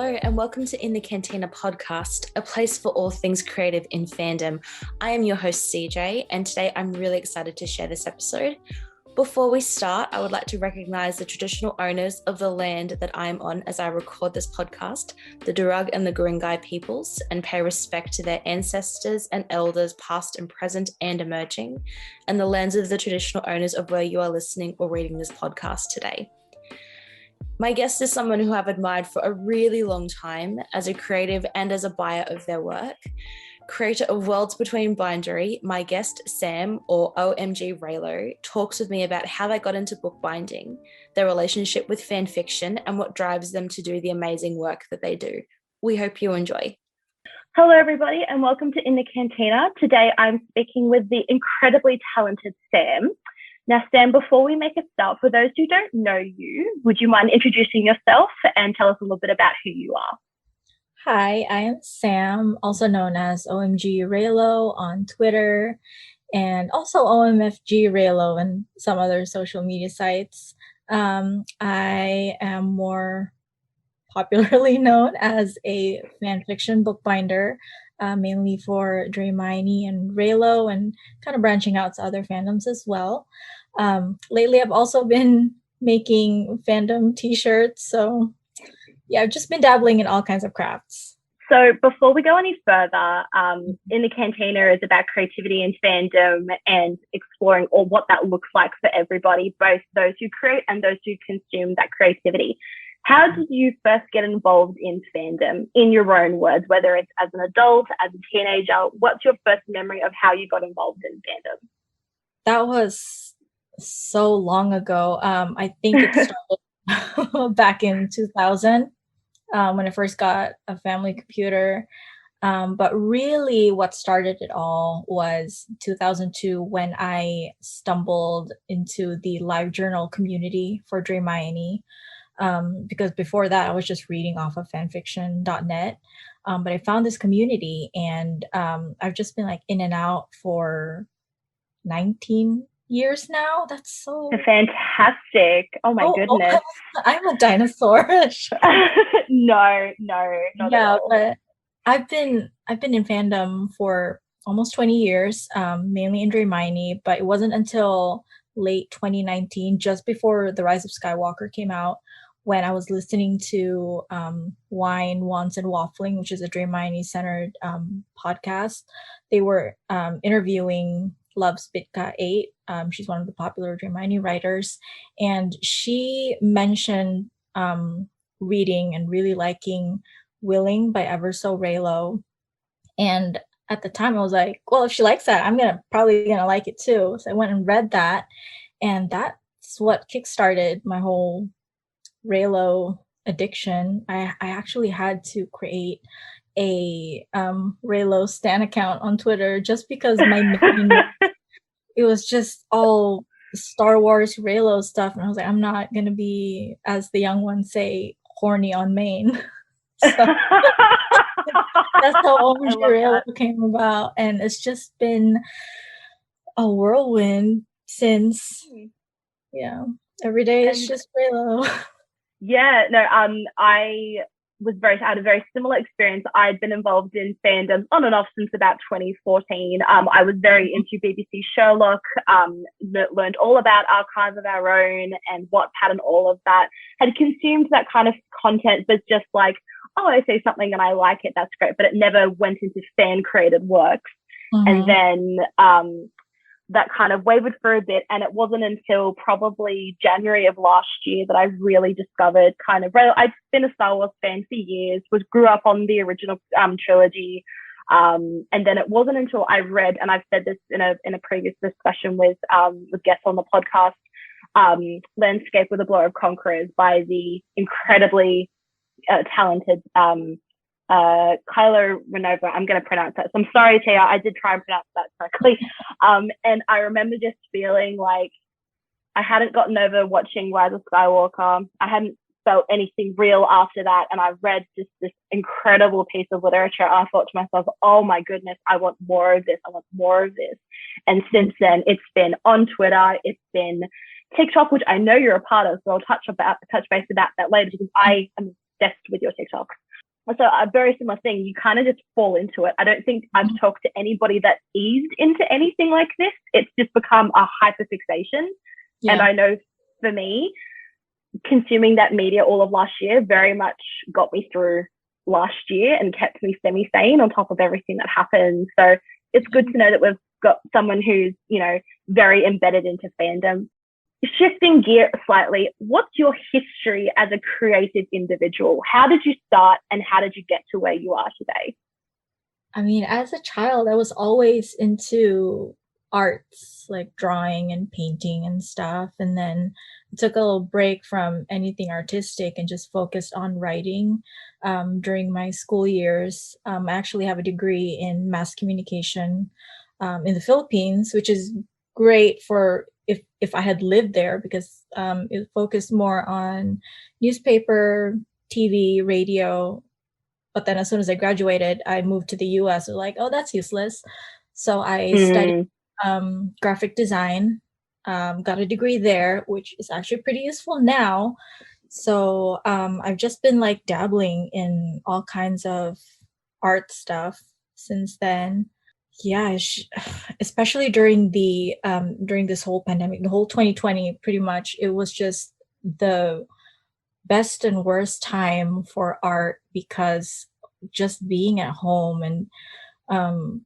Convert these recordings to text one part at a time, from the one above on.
Hello and welcome to In the Cantina Podcast, a place for all things creative in fandom. I am your host CJ, and today I'm really excited to share this episode. Before we start, I would like to recognise the traditional owners of the land that I am on as I record this podcast, the Darug and the Guringai peoples, and pay respect to their ancestors and elders past and present and emerging, and the lands of the traditional owners of where you are listening or reading this podcast today. My guest is someone who I've admired for a really long time as a creative and as a buyer of their work. Creator of Worlds Between Bindery, my guest Sam, or omgreylo, talks with me about how they got into bookbinding, their relationship with fanfiction, and what drives them to do the amazing work that they do. We hope you enjoy. Hello, everybody, and welcome to In the Cantina. Today, I'm speaking with the incredibly talented Sam. Now, Sam, before we make a start, for those who don't know you, would you mind introducing yourself and tell us a little bit about who you are? Hi, I am Sam, also known as omgreylo on Twitter, and also omfgreylo and some other social media sites. I am more popularly known as a fanfiction bookbinder, mainly for Hermione and Raylo, and kind of branching out to other fandoms as well. Lately, I've also been making fandom t-shirts, so yeah, I've just been dabbling in all kinds of crafts. So before we go any further, In the Cantina is about creativity and fandom and exploring all what that looks like for everybody, both those who create and those who consume that creativity. How did you first get involved in fandom, in your own words, whether it's as an adult, as a teenager? What's your first memory of how you got involved in fandom? That was so long ago. I think it started back in 2000 when I first got a family computer. But really what started it all was 2002 when I stumbled into the live journal community for Hermione. Because before that, I was just reading off of fanfiction.net. But I found this community, and I've just been like in and out for 19 years now. That's so fantastic. Oh my goodness. I'm a dinosaur. No, not at all. But I've been in fandom for almost 20 years, mainly in Hermione, but it wasn't until late 2019, just before The Rise of Skywalker came out, when I was listening to Wine, Wants, and Waffling, which is a Hermione-centered podcast. They were interviewing Love Spitka 8. She's one of the popular Hermione writers. And she mentioned reading and really liking Willing by Ever So Raylo. And at the time, I was like, well, if she likes that, I'm probably gonna like it too. So I went and read that. And that's what kickstarted my whole Raylo addiction. I actually had to create a Raylo Stan account on Twitter just because it was just all Star Wars Raylo stuff, and I was like, I'm not gonna be, as the young ones say, horny on main. So that's how Raylo came about, and it's just been a whirlwind since. Yeah, every day it's just Raylo. Yeah, no, I had a very similar experience. I'd been involved in fandom on and off since about 2014. I was very into BBC Sherlock, learned all about Archives of Our Own and Wattpad and all of that. Had consumed that kind of content, but just like, oh, I see something and I like it, that's great. But it never went into fan-created works. Mm-hmm. And then that kind of wavered for a bit, and it wasn't until probably January of last year that I really discovered kind of, I'd been a Star Wars fan for years, grew up on the original trilogy, and then it wasn't until I read, and I've said this in a previous discussion with guests on the podcast, Landscape with a Blur of Conquerors by the incredibly talented Kylo Renova. I'm going to pronounce that. So I'm sorry, Tia. I did try and pronounce that correctly. And I remember just feeling like I hadn't gotten over watching Rise of Skywalker. I hadn't felt anything real after that. And I read just this incredible piece of literature. I thought to myself, oh my goodness, I want more of this. I want more of this. And since then, it's been on Twitter. It's been TikTok, which I know you're a part of. So I'll touch base about that later because I am obsessed with your TikTok. So a very similar thing. You kind of just fall into it. I don't think I've talked to anybody that eased into anything like this. It's just become a hyperfixation. Yeah. And I know for me, consuming that media all of last year very much got me through last year and kept me semi-sane on top of everything that happened. So it's good to know that we've got someone who's, you know, very embedded into fandom. Shifting gear slightly, what's your history as a creative individual? How did you start and how did you get to where you are today? I mean, as a child, I was always into arts, like drawing and painting and stuff. And then I took a little break from anything artistic and just focused on writing during my school years. I actually have a degree in mass communication in the Philippines, which is great for if I had lived there, because it focused more on newspaper, TV, radio. But then as soon as I graduated, I moved to the US. They're like, oh, that's useless. So I studied graphic design, got a degree there, which is actually pretty useful now. So I've just been like dabbling in all kinds of art stuff since then. Yeah, especially during this whole pandemic, the whole 2020, pretty much, it was just the best and worst time for art, because just being at home and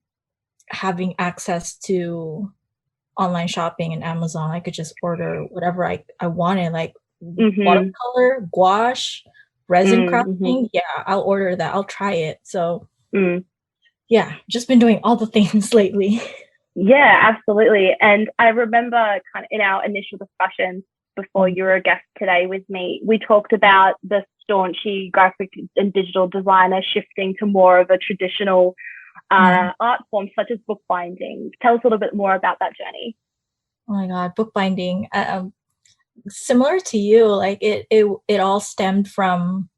having access to online shopping and Amazon, I could just order whatever I wanted, like watercolor, gouache, resin crafting. Yeah, I'll order that. I'll try it. So yeah, just been doing all the things lately. Yeah, absolutely. And I remember kind of in our initial discussion before you were a guest today with me, we talked about the staunchy graphic and digital designer shifting to more of a traditional art form such as bookbinding. Tell us a little bit more about that journey. Oh my God, bookbinding. Similar to you, like it all stemmed from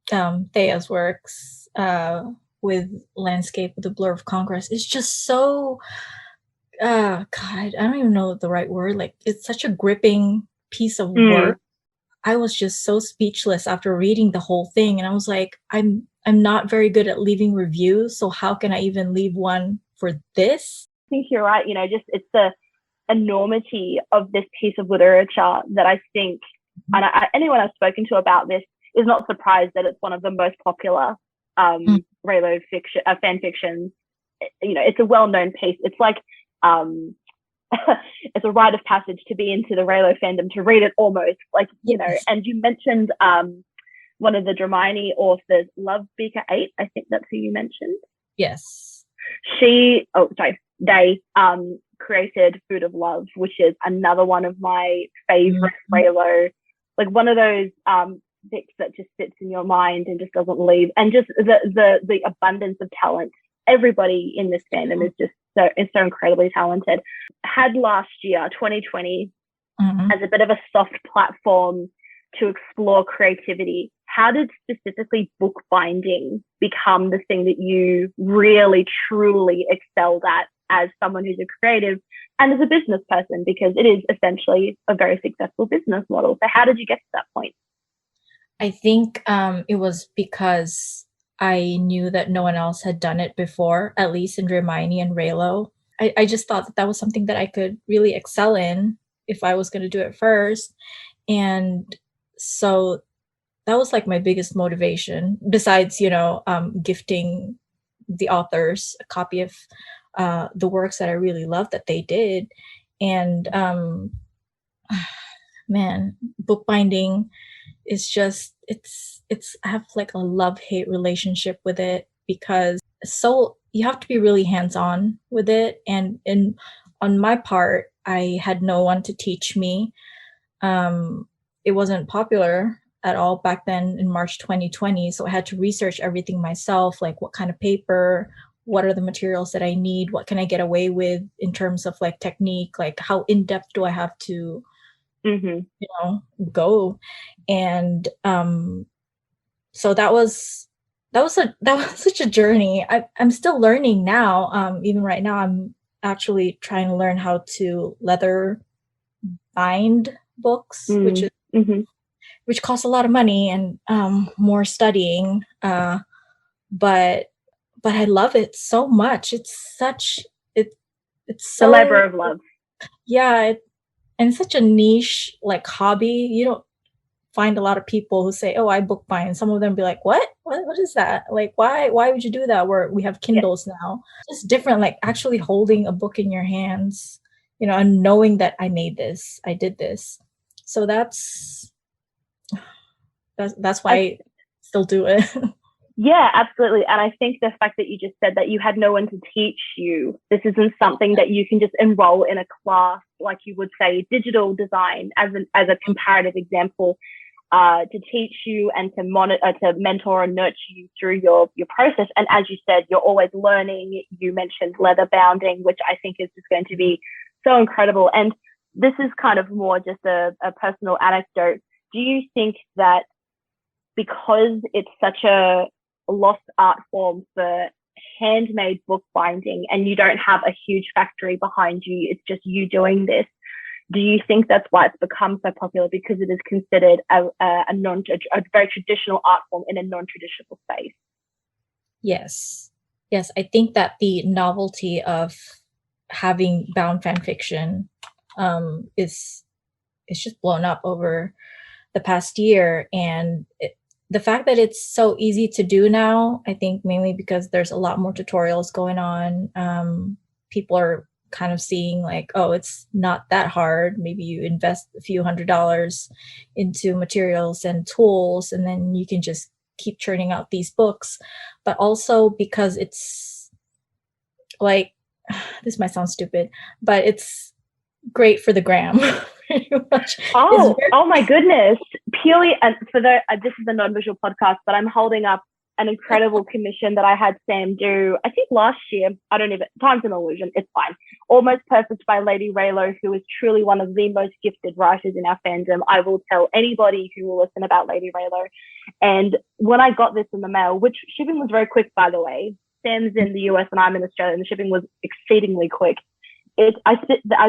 Thea's works with Landscape with the Blur of Congress. It's just so God, I don't even know the right word. Like, it's such a gripping piece of work. I was just so speechless after reading the whole thing, and I was like, I'm not very good at leaving reviews, so how can I even leave one for this? I think you're right. You know, just it's the enormity of this piece of literature that I think, and anyone I've spoken to about this is not surprised that it's one of the most popular Raylo fiction, fan fictions. You know, it's a well-known piece. It's like it's a rite of passage to be into the Raylo fandom, to read it almost, like, you know. And you mentioned one of the Dramini authors, Love Beaker 8, I think that's who you mentioned. Yes. They created Food of Love, which is another one of my favorite Raylo, like one of those books that just sits in your mind and just doesn't leave. And just the abundance of talent. Everybody in this fandom is just so incredibly talented. Had last year, 2020, as a bit of a soft platform to explore creativity. How did specifically bookbinding become the thing that you really, truly excelled at as someone who's a creative and as a business person? Because it is essentially a very successful business model. So how did you get to that point? I think it was because I knew that no one else had done it before, at least in Dramini and Raylo. I just thought that was something that I could really excel in if I was going to do it first. And so that was like my biggest motivation, besides, you know, gifting the authors a copy of the works that I really loved that they did. And man, bookbinding is just, I have like a love-hate relationship with it, because you have to be really hands-on with it. And on my part, I had no one to teach me. It wasn't popular at all back then in March 2020. So I had to research everything myself, like what kind of paper, what are the materials that I need, what can I get away with in terms of like technique, like how in-depth do I have to you know, go. And so that was such a journey. I'm still learning now. Even right now, I'm actually trying to learn how to leather bind books, which costs a lot of money and more studying. but I love it so much. It's The so, labor of love. yeah, and such a niche like hobby. You don't find a lot of people who say, "Oh, I bookbind." Some of them be like, What is that? Like, why would you do that? Where we have Kindles now, just different. Like actually holding a book in your hands, and knowing that I made this, I did this. So that's why I still do it. Yeah, absolutely. And I think the fact that you just said that you had no one to teach you, this isn't something that you can just enroll in a class like you would say digital design as a comparative example, to teach you and to mentor and nurture you through your process. And as you said, you're always learning. You mentioned leather bounding, which I think is just going to be so incredible. And this is kind of more just a personal anecdote. Do you think that because it's such a lost art form for handmade bookbinding and you don't have a huge factory behind you, it's just you doing this, do you think that's why it's become so popular, because it is considered a very traditional art form in a non-traditional space? Yes, I think that the novelty of having bound fan fiction is just blown up over the past year, and the fact that it's so easy to do now, I think mainly because there's a lot more tutorials going on. People are kind of seeing like, oh, it's not that hard. Maybe you invest a few $100s into materials and tools, and then you can just keep churning out these books. But also because it's like, this might sound stupid, but it's great for the gram. Pretty much. Oh my goodness. Purely, and for this is a non-visual podcast, but I'm holding up an incredible commission that I had Sam do, I think last year. Time's an illusion. It's fine. Almost Perfect by Lady Raylo, who is truly one of the most gifted writers in our fandom. I will tell anybody who will listen about Lady Raylo. And when I got this in the mail, which shipping was very quick, by the way, Sam's in the US and I'm in Australia, and the shipping was exceedingly quick. I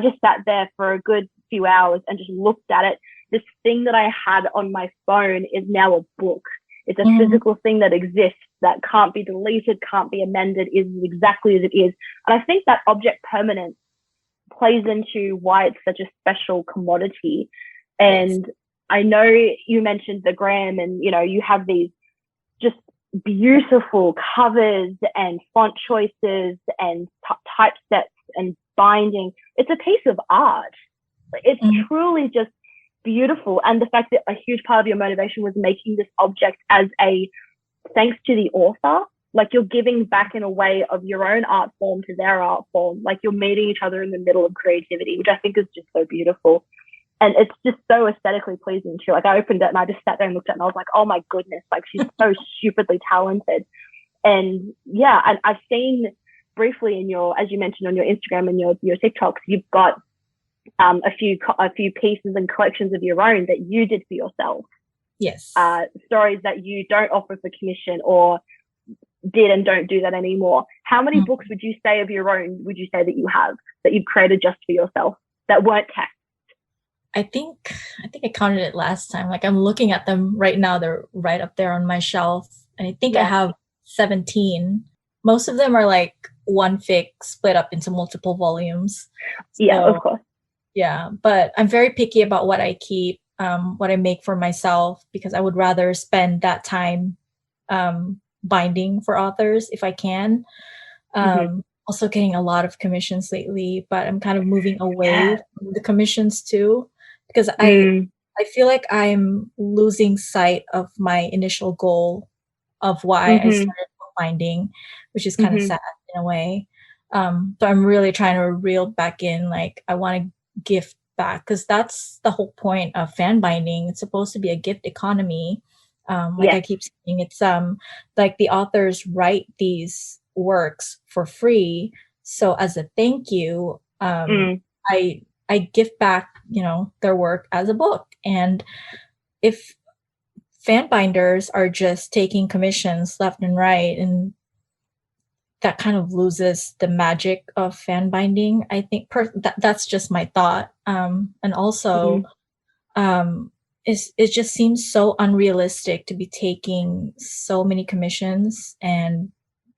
just sat there for a good few hours and just looked at it. This thing that I had on my phone is now a book. It's a physical thing that exists, that can't be deleted, can't be amended, is exactly as it is. And I think that object permanence plays into why it's such a special commodity. And yes. I know you mentioned the gram, and you have these just beautiful covers and font choices and typesets and binding. It's a piece of art. It's truly just beautiful. And the fact that a huge part of your motivation was making this object as a thanks to the author, like you're giving back in a way of your own art form to their art form, like you're meeting each other in the middle of creativity, which I think is just so beautiful. And it's just so aesthetically pleasing too. Like I opened it and I just sat there and looked at it and I was like, oh my goodness, like she's so stupidly talented. And yeah, and I've seen briefly in your, as you mentioned on your Instagram and your TikToks, you've got a few pieces and collections of your own that you did for yourself. Yes. Stories that you don't offer for commission or did and don't do that anymore. How many books would you say of your own would you say that you have, that you've created just for yourself, that weren't text? I think I counted it last time. Like I'm looking at them right now. They're right up there on my shelf. And I think I have 17. Most of them are like one fic split up into multiple volumes. Yeah, of course. Yeah, but I'm very picky about what I keep, what I make for myself, because I would rather spend that time binding for authors if I can. Also getting a lot of commissions lately, but I'm kind of moving away from the commissions too, because I feel like I'm losing sight of my initial goal of why I started binding, which is kind of sad in a way. So I'm really trying to reel back in, like I want to gift back, because that's the whole point of fan binding. It's supposed to be a gift economy. I keep saying, it's like the authors write these works for free, so as a thank you, I gift back their work as a book. And if fan binders are just taking commissions left and right, and that kind of loses the magic of fan binding. I think that's just my thought. And also, it just seems so unrealistic to be taking so many commissions and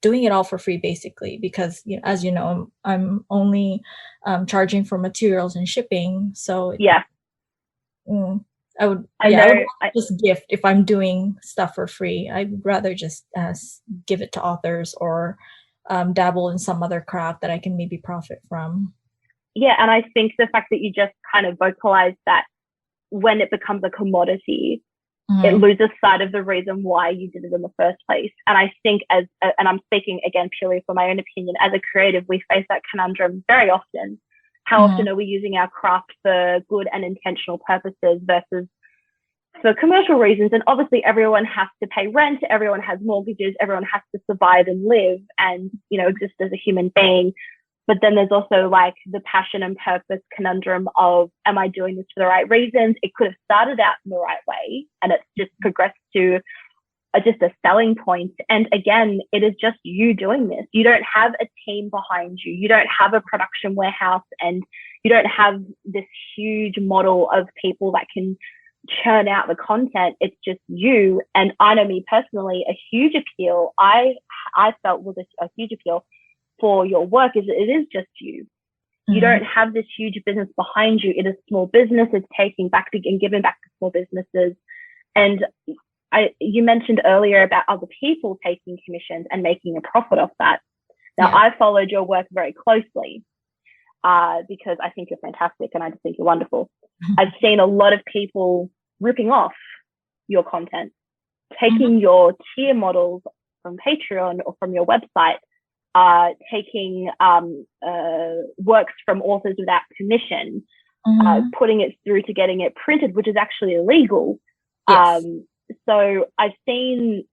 doing it all for free, basically, because as you know, I'm only charging for materials and shipping. So yeah, I would just gift if I'm doing stuff for free. I'd rather just give it to authors or dabble in some other craft that I can maybe profit from. Yeah, and I think the fact that you just kind of vocalize that when it becomes a commodity, it loses sight of the reason why you did it in the first place. And I think and I'm speaking again purely for my own opinion, as a creative, we face that conundrum very often. How often are we using our craft for good and intentional purposes versus for commercial reasons? And obviously everyone has to pay rent, everyone has mortgages, everyone has to survive and live and, exist as a human being. But then there's also like the passion and purpose conundrum of, am I doing this for the right reasons? It could have started out in the right way and it's just progressed to just a selling point. And again, it is just you doing this. You don't have a team behind you. You don't have a production warehouse and you don't have this huge model of people that can churn out the content. It's just you. And I know me personally, a huge appeal I felt was a huge appeal for your work is it is just you. You don't have this huge business behind you. It is small business. It's taking back and giving back to small businesses. And you mentioned earlier about other people taking commissions and making a profit off that. Now, I followed your work very closely because I think you're fantastic and I just think you're wonderful. I've seen a lot of people ripping off your content, taking your tier models from Patreon or from your website, taking works from authors without permission, putting it through to getting it printed, which is actually illegal. Yes. So I've seen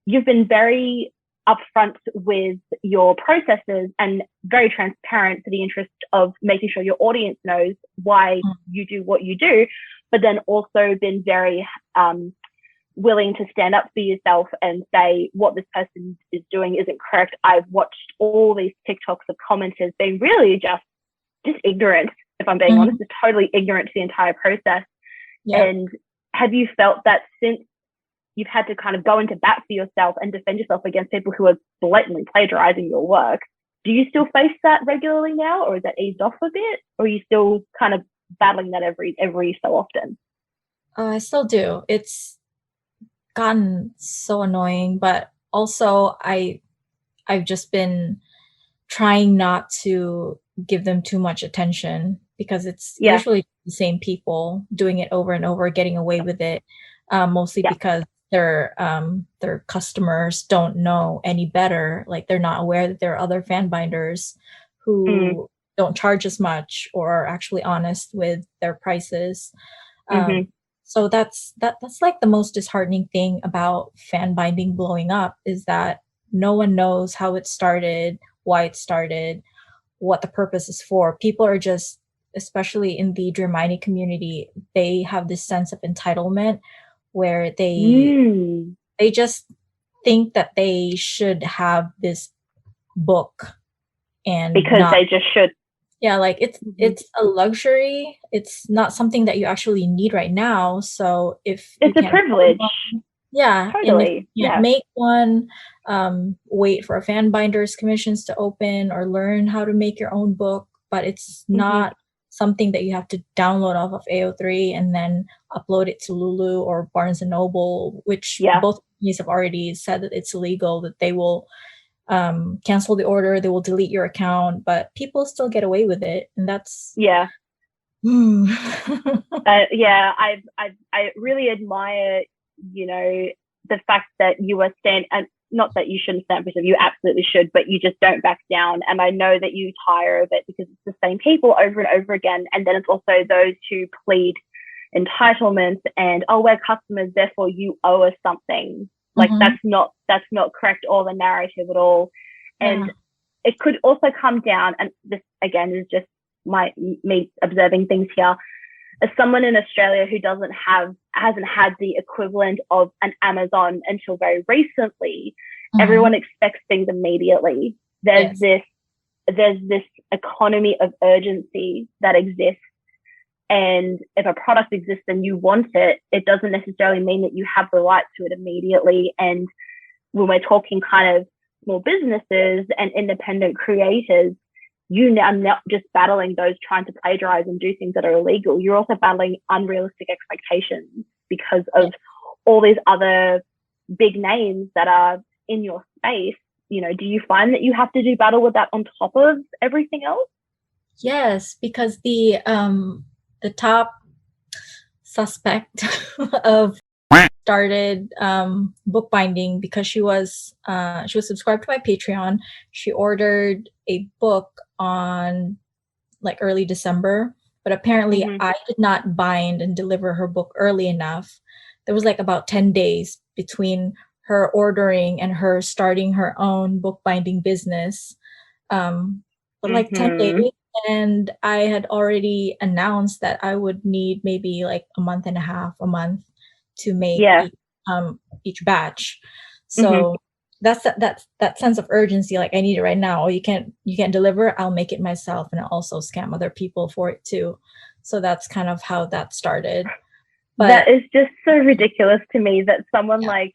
you've been very upfront with your processes and very transparent for the interest of making sure your audience knows why you do what you do, but then also been very willing to stand up for yourself and say what this person is doing isn't correct. I've watched all these TikToks of commenters being really just ignorant, if I'm being honest, just totally ignorant to the entire process. And have you felt that since you've had to kind of go into bat for yourself and defend yourself against people who are blatantly plagiarizing your work, do you still face that regularly now, or is that eased off a bit, or are you still kind of battling that every so often? I still do. It's gotten so annoying, but also I've just been trying not to give them too much attention because it's usually the same people doing it over and over, getting away with it, mostly because their customers don't know any better. Like they're not aware that there are other fan binders who don't charge as much or are actually honest with their prices. So that's like the most disheartening thing about fan binding blowing up is that no one knows how it started, why it started, what the purpose is for. People are just, especially in the Dramini community, they have this sense of entitlement where they just think that they should have this book and because they just should. Yeah, like it's a luxury. It's not something that you actually need right now. So if it's a privilege. Totally. Make one, wait for a fan binder's commissions to open or learn how to make your own book, but it's not something that you have to download off of AO3 and then upload it to Lulu or Barnes and Noble, which both companies have already said that it's illegal, that they will cancel the order, they will delete your account, but people still get away with it, and that's I really admire, the fact that you are and not that you shouldn't stand for yourself, you absolutely should, but you just don't back down. And I know that you tire of it because it's the same people over and over again. And then it's also those who plead entitlement and, oh, we're customers, therefore you owe us something. Like that's not correct or the narrative at all. And it could also come down, and this again is just me observing things here, as someone in Australia who hasn't had the equivalent of an Amazon until very recently, everyone expects things immediately. There's this economy of urgency that exists And if a product exists and you want it, it doesn't necessarily mean that you have the right to it immediately. And when we're talking kind of small businesses and independent creators, you are not just battling those trying to plagiarize and do things that are illegal. You're also battling unrealistic expectations because of all these other big names that are in your space. You know, do you find that you have to do battle with that on top of everything else? Yes, because the top suspect of started bookbinding because she was subscribed to my Patreon. She ordered a book on like early December, but apparently I did not bind and deliver her book early enough. There was like about 10 days between her ordering and her starting her own bookbinding business. But like 10 days, and I had already announced that I would need maybe like a month to make each batch. So that's that sense of urgency. Like, I need it right now. You can't deliver. I'll make it myself, and I'll also scam other people for it too. So that's kind of how that started. But that is just so ridiculous to me that someone like,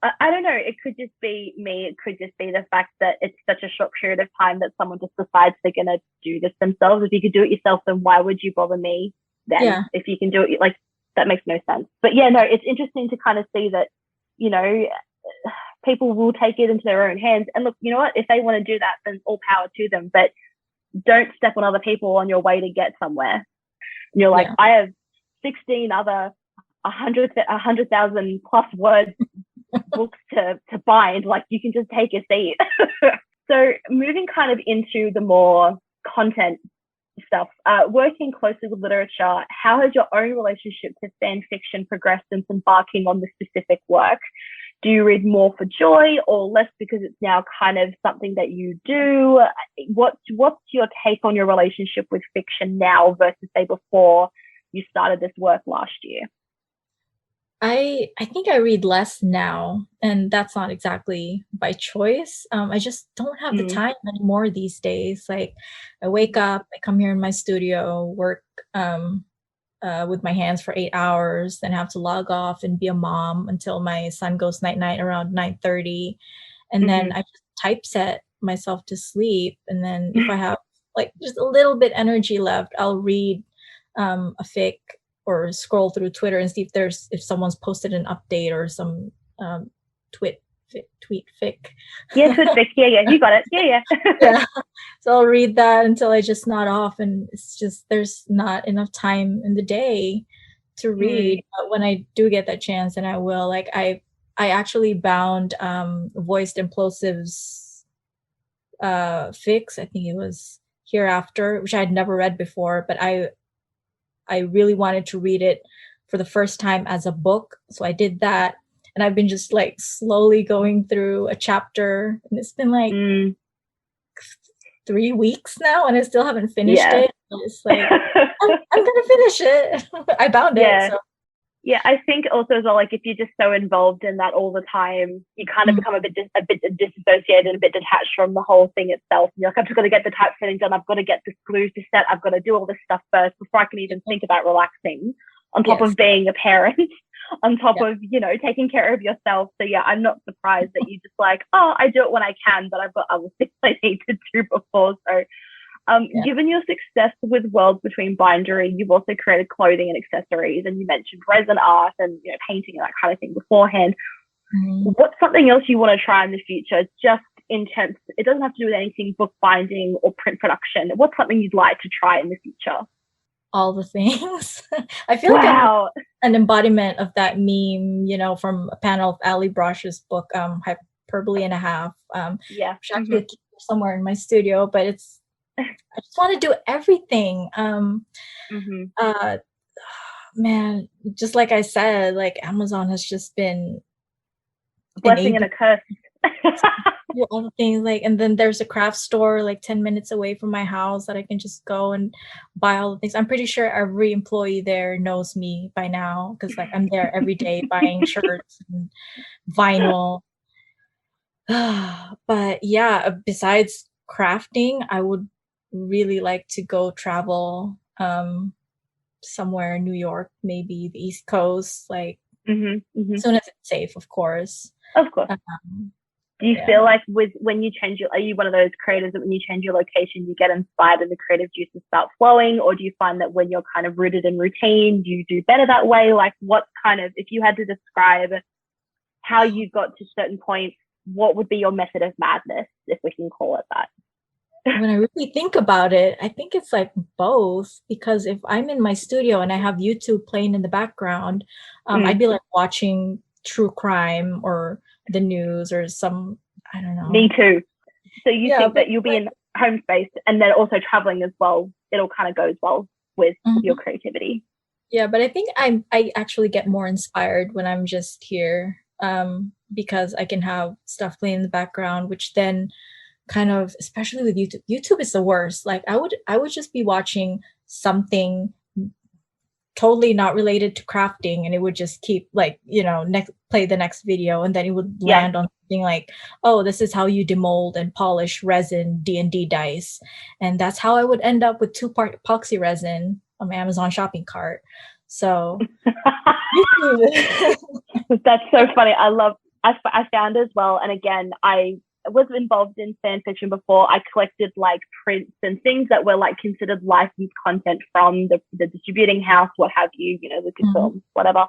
I don't know, it could just be me. It could just be the fact that it's such a short period of time that someone just decides they're going to do this themselves. If you could do it yourself, then why would you bother me then? If you can do it, like, that makes no sense. But yeah, no, it's interesting to kind of see that, you know, people will take it into their own hands. And look, you know what, if they want to do that, then all power to them. But don't step on other people on your way to get somewhere. And you're like, I have 16 other 100,000 plus word books to bind. Like, you can just take a seat. So moving kind of into the more content stuff, working closely with literature, how has your own relationship to fan fiction progressed since embarking on this specific work? Do you read more for joy or less because it's now kind of something that you do? What's your take on your relationship with fiction now versus, say, before you started this work last year? I think I read less now, and that's not exactly by choice. I just don't have the time anymore these days. Like, I wake up, I come here in my studio, work with my hands for 8 hours, then have to log off and be a mom until my son goes night-night around 9:30. And then I just typeset myself to sleep. And then if I have like just a little bit energy left, I'll read a fic or scroll through Twitter and see if someone's posted an update or some tweet fic. Yeah, tweet fic. Yeah, you got it. Yeah. Yeah. So I'll read that until I just nod off, and it's just there's not enough time in the day to read. But when I do get that chance, and I will, like I actually bound Voiced Implosives fics. I think it was Hereafter, which I had never read before, but I really wanted to read it for the first time as a book. So I did that. And I've been just like slowly going through a chapter. And it's been like 3 weeks now, and I still haven't finished it. It's like, I'm going to finish it. I bound it. So. Yeah, I think also as well, like, if you're just so involved in that all the time, you kind of become a bit disassociated and a bit detached from the whole thing itself. And you're like, I've just got to get the typesetting done. I've got to get the glue to set. I've got to do all this stuff first before I can even think about relaxing, on top of being a parent, on top of, you know, taking care of yourself. So yeah, I'm not surprised that you just like, oh, I do it when I can, but I've got other things I need to do before. So given your success with Worlds Between Bindery, you've also created clothing and accessories, and you mentioned resin art and, you know, painting and that kind of thing beforehand. What's something else you want to try in the future? Just in terms, it doesn't have to do with anything bookbinding or print production. What's something you'd like to try in the future? All the things. I feel like I'm an embodiment of that meme, you know, from a panel of Ali Brosh's book, Hyperbole and a Half. Which actually somewhere in my studio, but it's, I just want to do everything. Man, just like I said, like, Amazon has just been a blessing and a curse. All the things, like, and then there's a craft store like 10 minutes away from my house that I can just go and buy all the things. I'm pretty sure every employee there knows me by now, because like I'm there every day buying shirts and vinyl. But yeah, besides crafting, I would really like to go travel somewhere in New York, maybe the East Coast, like as soon as it's safe, of course. Of course. Do you feel like when you change are you one of those creators that when you change your location, you get inspired and the creative juices start flowing? Or do you find that when you're kind of rooted in routine, do you do better that way? Like what kind of, if you had to describe how you got to certain points, what would be your method of madness, if we can call it that? When I really think about it, I think it's like both, because if I'm in my studio and I have YouTube playing in the background, I'd be like watching true crime or the news or some, I don't know. Me too. So you think that you'll be in home space and then also traveling as well, it'll kind of goes well with your creativity. Yeah, but I think I actually get more inspired when I'm just here, because I can have stuff playing in the background, which then kind of, especially with YouTube is the worst. Like I would just be watching something totally not related to crafting, and it would just keep like, play the next video, and then it would land on something like, oh, this is how you demold and polish resin D&D dice, and that's how I would end up with 2-part epoxy resin on my Amazon shopping cart. So that's so funny. I found as well, and again, I was involved in fan fiction before. I collected like prints and things that were like considered licensed content from the distributing house, what have you, Lucasfilm, whatever.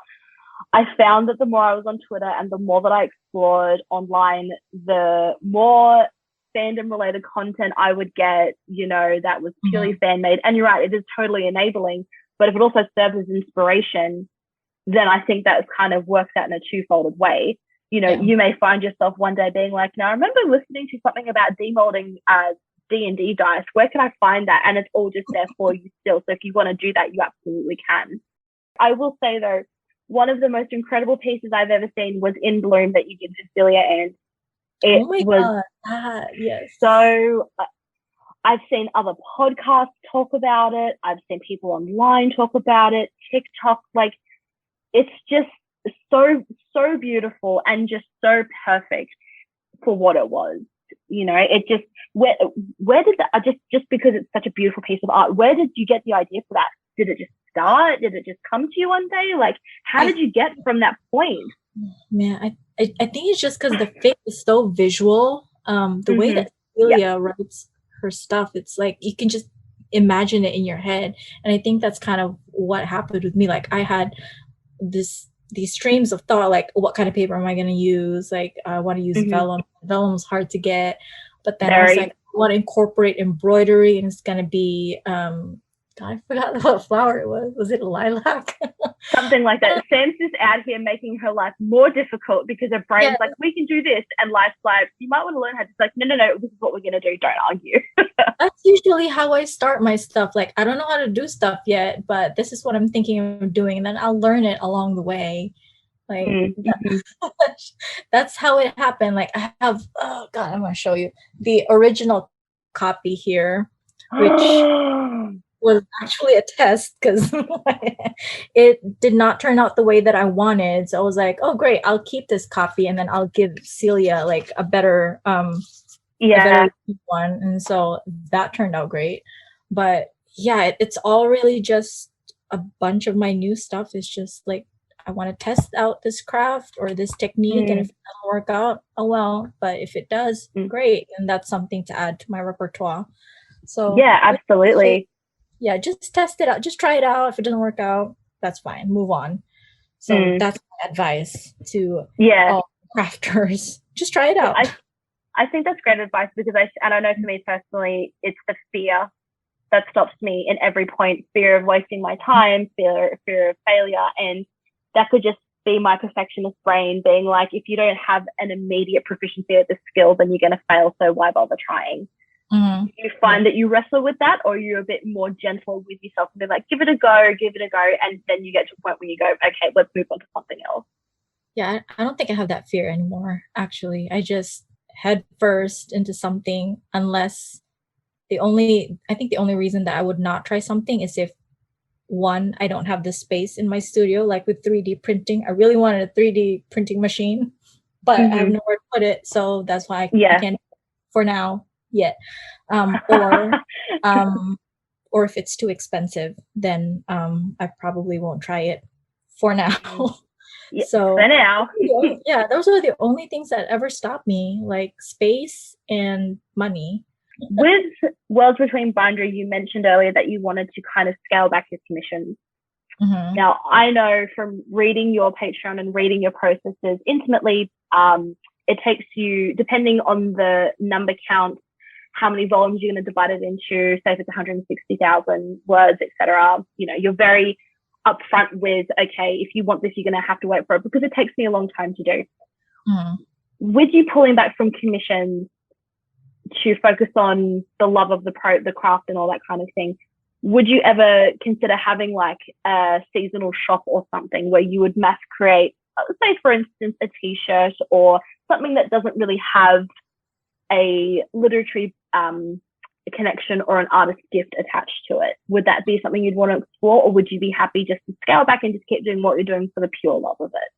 I found that the more I was on Twitter and the more that I explored online, the more fandom related content I would get, that was purely fan made. And you're right, it is totally enabling, but if it also serves as inspiration, then I think that kind of works out in a two-folded way. You may find yourself one day being like, now I remember listening to something about demolding D&D dice. Where can I find that? And it's all just there for you still. So if you want to do that, you absolutely can. I will say though, one of the most incredible pieces I've ever seen was In Bloom that you did, Cecilia, and it was yes. So I've seen other podcasts talk about it. I've seen people online talk about it, TikTok, like it's just so beautiful and just so perfect for what it was. It just, where did that, just because it's such a beautiful piece of art, where did you get the idea for that? Did it just start? Did it just come to you one day? Like, how did you get from that point? Man, I think it's just because the fit is so visual. The way that Celia writes her stuff, it's like you can just imagine it in your head. And I think that's kind of what happened with me. Like I had these streams of thought, like what kind of paper am I going to use? Like I want to use vellum. Vellum's hard to get, but then I was like, I want to incorporate embroidery, and it's going to be I forgot what flower it was. Was it lilac? Something like that. Sam's just out here making her life more difficult because her brain's like, we can do this, and life's like, you might want to learn how to. It's like, no, this is what we're going to do. Don't argue. That's usually how I start my stuff. Like, I don't know how to do stuff yet, but this is what I'm thinking of doing, and then I'll learn it along the way. Like, that's how it happened. Like, I have, oh God, I'm going to show you the original copy here, which was actually a test because it did not turn out the way that I wanted. So I was like, oh, great, I'll keep this copy and then I'll give Celia like a better one. And so that turned out great. But yeah, it's all really just a bunch of my new stuff. It's just like, I want to test out this craft or this technique. And if it doesn't work out, oh well. But if it does, great. And that's something to add to my repertoire. So yeah, absolutely. Yeah, just test it out. Just try it out. If it doesn't work out, that's fine. Move on. So that's my advice to all crafters. Just try it out. I think that's great advice because I know for me personally, it's the fear that stops me in every point. Fear of wasting my time, fear of failure. And that could just be my perfectionist brain being like, if you don't have an immediate proficiency at the skill, then you're going to fail. So why bother trying? Do you find that you wrestle with that, or you're a bit more gentle with yourself and be like, give it a go, and then you get to a point where you go, okay, let's move on to something else? Yeah, I don't think I have that fear anymore, actually. I just head first into something unless the only reason that I would not try something is if, one, I don't have the space in my studio, like with 3D printing. I really wanted a 3D printing machine, but I have nowhere to put it. So that's why I can't for now yet. or if it's too expensive, then I probably won't try it for now. Yeah, So for now. yeah, those are the only things that ever stopped me, like space and money. With Worlds Between Bindery, you mentioned earlier that you wanted to kind of scale back your commissions. Mm-hmm. Now, I know from reading your Patreon and reading your processes intimately, it takes you, depending on the number count, how many volumes you're going to divide it into, say if it's 160,000 words, etc. You know, you're very upfront with, okay, if you want this, you're going to have to wait for it because it takes me a long time to do. Mm. With you pulling back from commissions to focus on the love of the craft and all that kind of thing, would you ever consider having like a seasonal shop or something where you would mass create, say for instance, a t-shirt or something that doesn't really have a literary connection or an artist gift attached to it? Would that be something you'd want to explore, or would you be happy just to scale back and just keep doing what you're doing for the pure love of it?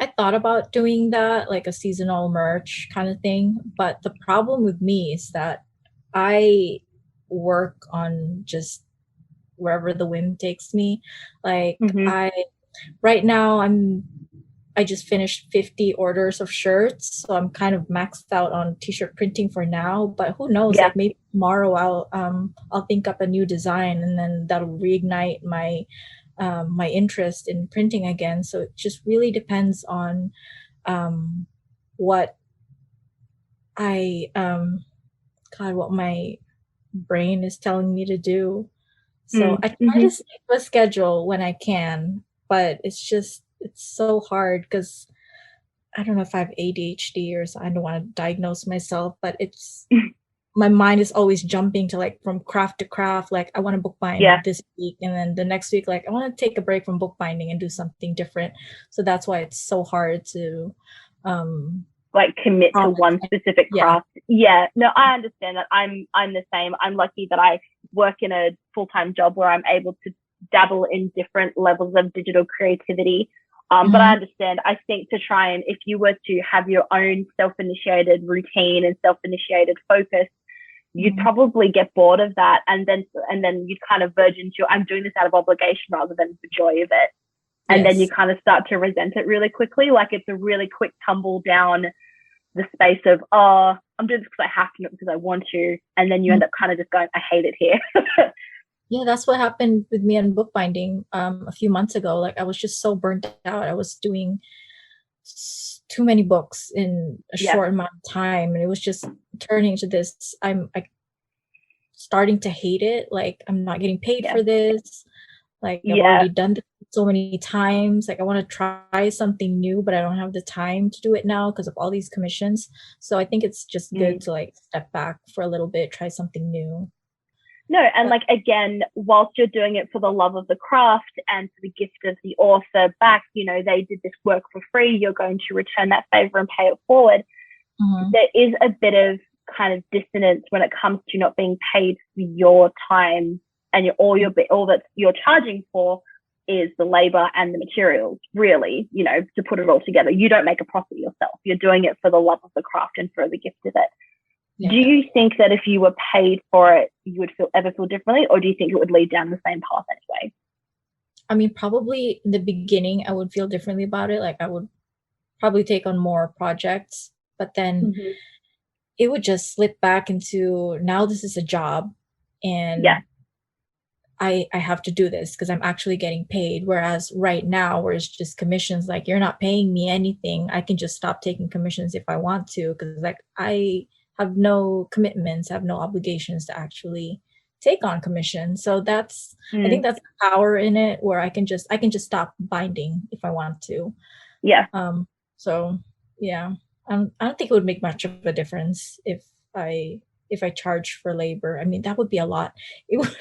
I thought about doing that, like a seasonal merch kind of thing, but the problem with me is that I work on just wherever the wind takes me. Like right now I just finished 50 orders of shirts, so I'm kind of maxed out on t-shirt printing for now, but who knows, like maybe tomorrow I'll think up a new design and then that'll reignite my my interest in printing again. So it just really depends on what what my brain is telling me to do. So I try to stick to a schedule when I can, but it's so hard because I don't know if I have ADHD or so. I don't want to diagnose myself, but it's my mind is always jumping to like from craft to craft. Like I want to bookbind this week, and then the next week, like I want to take a break from bookbinding and do something different. So that's why it's so hard to like commit to one specific craft. No, I understand that. I'm the same. I'm lucky that I work in a full-time job where I'm able to dabble in different levels of digital creativity. But I understand. I think to try and, if you were to have your own self-initiated routine and self-initiated focus, you'd probably get bored of that, and then you'd kind of verge into, I'm doing this out of obligation rather than the joy of it. And then you kind of start to resent it really quickly. Like it's a really quick tumble down the space of, oh, I'm doing this because I have to, not because I want to. And then you end up kind of just going, I hate it here. Yeah, that's what happened with me on bookbinding a few months ago. Like I was just so burnt out. I was doing too many books in a short amount of time, and it was just turning into this. I'm starting to hate it. Like I'm not getting paid for this. Like I've already done this so many times. Like I want to try something new, but I don't have the time to do it now because of all these commissions. So I think it's just good to like step back for a little bit, try something new. No, and like again, whilst you're doing it for the love of the craft and for the gift of the author back, you know, they did this work for free, you're going to return that favor and pay it forward. There is a bit of kind of dissonance when it comes to not being paid for your time, and all that you're charging for is the labor and the materials, really, you know, to put it all together. You don't make a profit yourself. You're doing it for the love of the craft and for the gift of it. Do you think that if you were paid for it, you would ever feel differently, or do you think it would lead down the same path anyway? I mean, probably in the beginning, I would feel differently about it. Like I would probably take on more projects, but then it would just slip back into, now this is a job, and I have to do this because I'm actually getting paid. Whereas right now, where it's just commissions, like you're not paying me anything, I can just stop taking commissions if I want to, because like I have no commitments, have no obligations to actually take on commission. So that's I think that's the power in it, where I can just stop binding if I want to. So yeah, I don't think it would make much of a difference if I charge for labor. I mean, that would be a lot. It would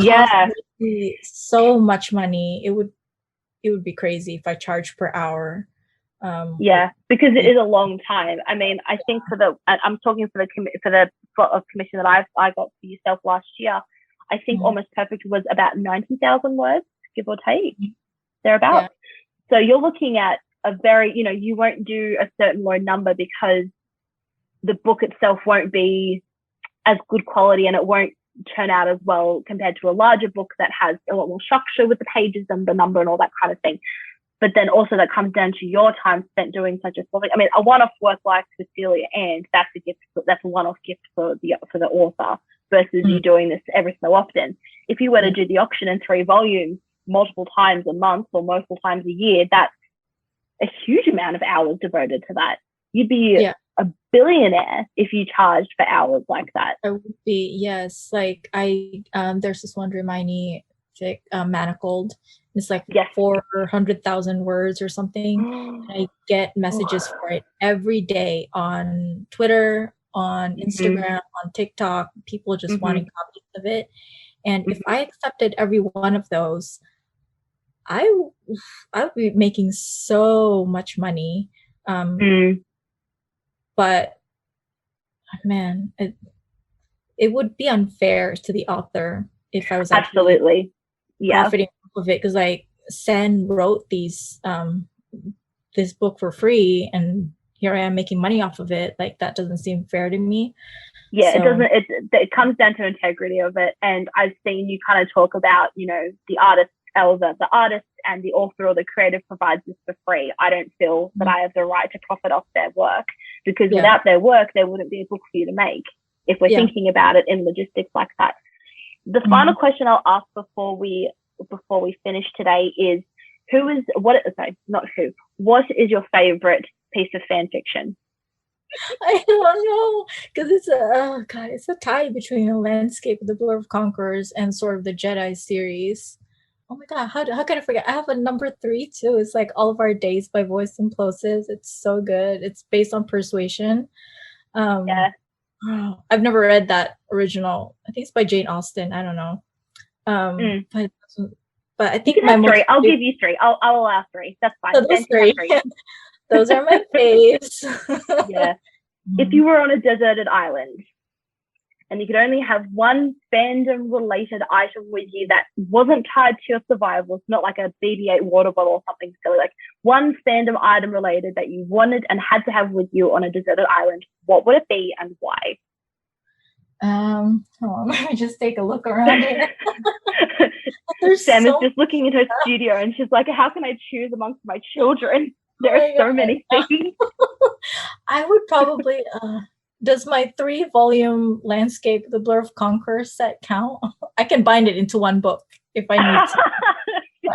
cost me so much money. It would be crazy if I charge per hour. Because it is a long time. I mean, I think I'm talking for the commission that I got for yourself last year. I think Almost Perfect was about 90,000 words, give or take, thereabouts. So you're looking at a very, you know, you won't do a certain low number because the book itself won't be as good quality, and it won't churn out as well compared to a larger book that has a lot more structure with the pages and the number and all that kind of thing. But then also that comes down to your time spent doing such a small thing. I mean, a one-off work like Cecilia, and that's a gift. That's a one-off gift for the author versus you doing this every so often. If you were to do the auction in 3 volumes multiple times a month or multiple times a year, that's a huge amount of hours devoted to that. You'd be a billionaire if you charged for hours like that. I would be, yes. Like there's this one Hermione fic, Manacled. It's like 400,000 words or something. I get messages for it every day on Twitter, on Instagram, on TikTok. People just wanting copies of it. And if I accepted every one of those, I would be making so much money. But man, it would be unfair to the author if I was absolutely profiting off of it, because like Sen wrote this book for free, and here I am making money off of it. Like that doesn't seem fair to me. Yeah, so. It doesn't. It comes down to integrity of it, and I've seen you kind of talk about, you know, the artist. The artist and the author or the creative provides this for free. I don't feel that I have the right to profit off their work, because without their work, there wouldn't be a book for you to make, if we're thinking about it in logistics like that. The final question I'll ask before we finish today is, what is your favorite piece of fan fiction? I don't know, because it's a tie between A Landscape of the Blur of Conquerors and Sword of the Jedi series. Oh my god, how can I forget? I have a number 3 too. It's like All of Our Days by Voice and Plosives. It's so good. It's based on Persuasion. I've never read that original. I think it's by Jane Austen. I don't know. But I think you can have 3. I'll give you 3. I'll allow 3. That's fine. So those 3. Those are my faves. Yeah. If you were on a deserted island and you could only have one fandom-related item with you that wasn't tied to your survival, it's not like a BB-8 water bottle or something silly, like one fandom item related that you wanted and had to have with you on a deserted island, what would it be and why? Hold on, let me just take a look around here. Sam is just looking at her studio and she's like, how can I choose amongst my children? There are so many things. I would probably... does my 3-volume Landscape, The Blur of Conquerors set count? I can bind it into one book if I need to.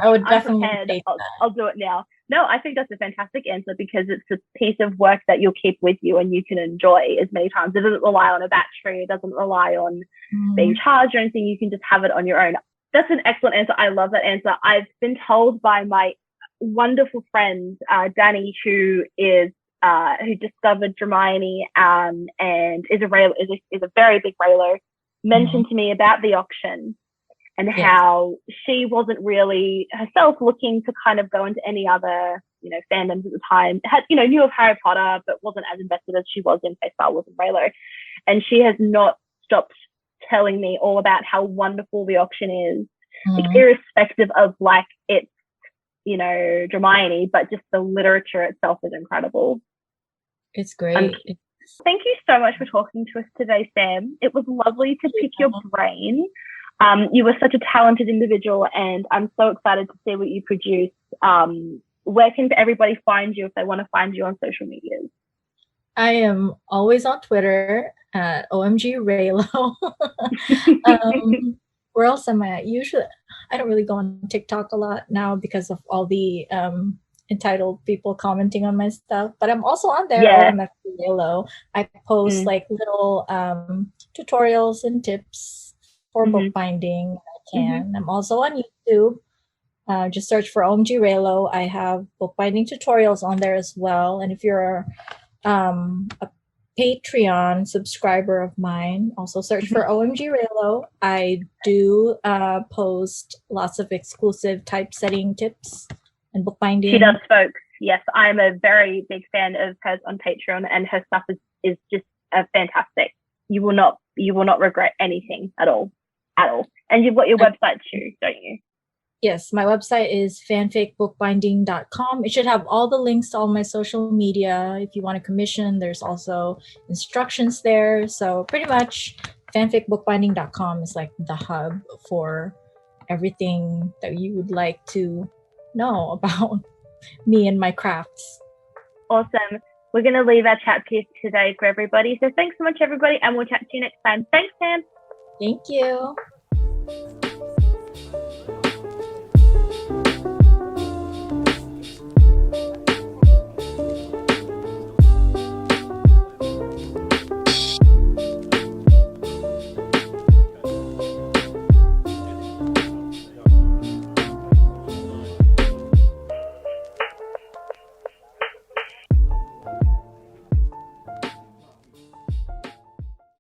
I would definitely take that. I'll do it now. No, I think that's a fantastic answer, because it's a piece of work that you'll keep with you and you can enjoy as many times. It doesn't rely on a battery. It doesn't rely on being charged or anything. You can just have it on your own. That's an excellent answer. I love that answer. I've been told by my wonderful friend, Danny, who discovered Hermione and is a very big railer, mentioned to me about the auction and how she wasn't really herself looking to kind of go into any other, you know, fandoms at the time. Knew of Harry Potter, but wasn't as invested as she was in, say, Star Wars and Raylo. And she has not stopped telling me all about how wonderful the auction is, like, irrespective of like it's, you know, Hermione, but just the literature itself is incredible. It's great. Thank you so much for talking to us today, Sam. It was lovely to pick your brain. You were such a talented individual, and I'm so excited to see what you produce. Where can everybody find you if they want to find you on social media? I am always on Twitter at omgreylo. Where else am I at? Usually, I don't really go on TikTok a lot now because of all the entitled people commenting on my stuff, but I'm also on there. omgreylo. I post like little tutorials and tips for bookbinding. I'm also on YouTube. Just search for omgreylo. I have bookbinding tutorials on there as well. And if you're a Patreon subscriber of mine, also search for omgreylo. I do post lots of exclusive typesetting tips and bookbinding. She does, folks. Yes, I'm a very big fan of hers on Patreon, and her stuff is just fantastic. You will not regret anything at all. And you've got your website too, don't you? Yes, my website is fanficbookbinding.com. It should have all the links to all my social media. If you want to commission, there's also instructions there. So pretty much fanficbookbinding.com is like the hub for everything that you would like to know about me and my crafts. Awesome. We're going to leave our chat piece today for everybody. So thanks so much, everybody, and we'll chat to you next time. Thanks, Sam. Thank you.